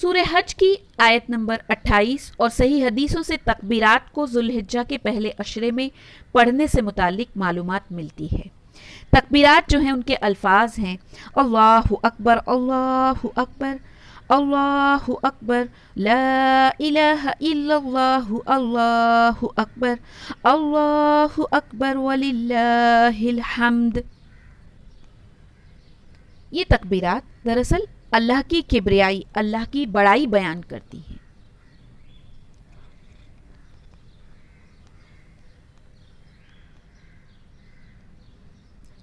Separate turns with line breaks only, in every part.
سورہ حج کی آیت نمبر 28 اور صحیح حدیثوں سے تکبیرات کو ذوالحجہ کے پہلے عشرے میں پڑھنے سے متعلق معلومات ملتی ہے۔ تکبیرات جو ہیں ان کے الفاظ ہیں اللہ اکبر اللہ اکبر، اللہ اکبر، لا الہ الا اللہ، اللہ اکبر، اللہ اکبر وللہ الحمد۔ یہ تکبیرات دراصل اللہ کی کبریائی، اللہ کی بڑائی بیان کرتی ہیں۔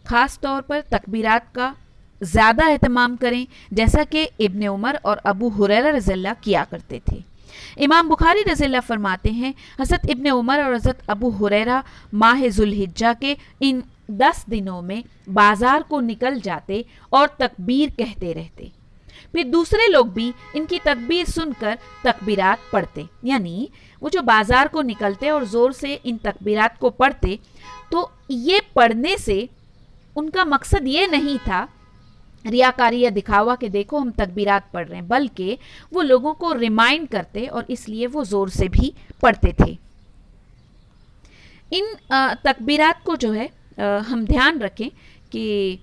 خاص طور پر تکبیرات کا زیادہ اہتمام کریں جیسا کہ ابن عمر اور ابو ہریرہ رضی اللہ کیا کرتے تھے۔ امام بخاری رضی اللہ فرماتے ہیں حضرت ابن عمر اور حضرت ابو ہریرہ ماہ ذوالحجہ کے ان 10 دنوں میں بازار کو نکل جاتے اور تکبیر کہتے رہتے، پھر دوسرے لوگ بھی ان کی تکبیر سن کر تکبیرات پڑھتے، یعنی وہ جو بازار کو نکلتے اور زور سے ان تکبیرات کو پڑھتے، تو یہ پڑھنے سے ان کا مقصد یہ نہیں تھا ریاکاری یا دکھاوا کہ دیکھو ہم تکبیرات پڑھ رہے ہیں، بلکہ وہ لوگوں کو ریمائنڈ کرتے اور اس لیے وہ زور سے بھی پڑھتے تھے۔ ان تکبیرات کو جو ہے ہم دھیان رکھیں کہ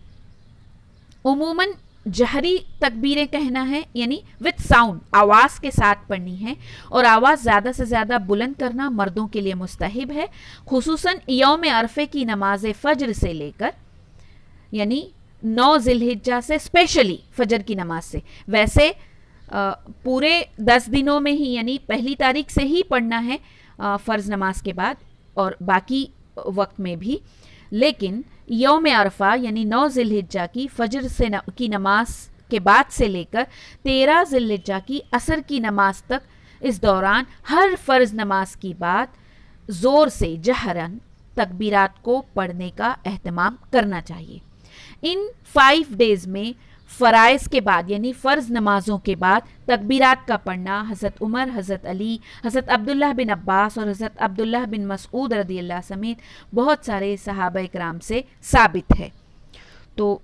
عموماً جہری تکبیریں کہنا ہے، یعنی وتھ ساؤنڈ، آواز کے ساتھ پڑھنی ہے، اور آواز زیادہ سے زیادہ بلند کرنا مردوں کے لیے مستحب ہے، خصوصاً یوم عرفے کی نماز فجر سے لے کر، یعنی 9 ذی الحجہ سے اسپیشلی فجر کی نماز سے۔ ویسے پورے 10 دنوں میں ہی، یعنی پہلی تاریخ سے ہی پڑھنا ہے فرض نماز کے بعد، اور باقی وقت میں بھی، لیکن یوم عرفہ یعنی 9 ذی الحجہ کی فجر کی نماز کے بعد سے لے کر 13 ذی الحجہ کی عصر کی نماز تک، اس دوران ہر فرض نماز کی بعد زور سے جہراً تکبیرات کو پڑھنے کا اہتمام کرنا چاہیے۔ ان 5 ڈیز میں فرائض کے بعد یعنی فرض نمازوں کے بعد تکبیرات کا پڑھنا حضرت عمر، حضرت علی، حضرت عبداللہ بن عباس اور حضرت عبداللہ بن مسعود رضی اللہ سمیت بہت سارے صحابہ کرام سے ثابت ہے۔ تو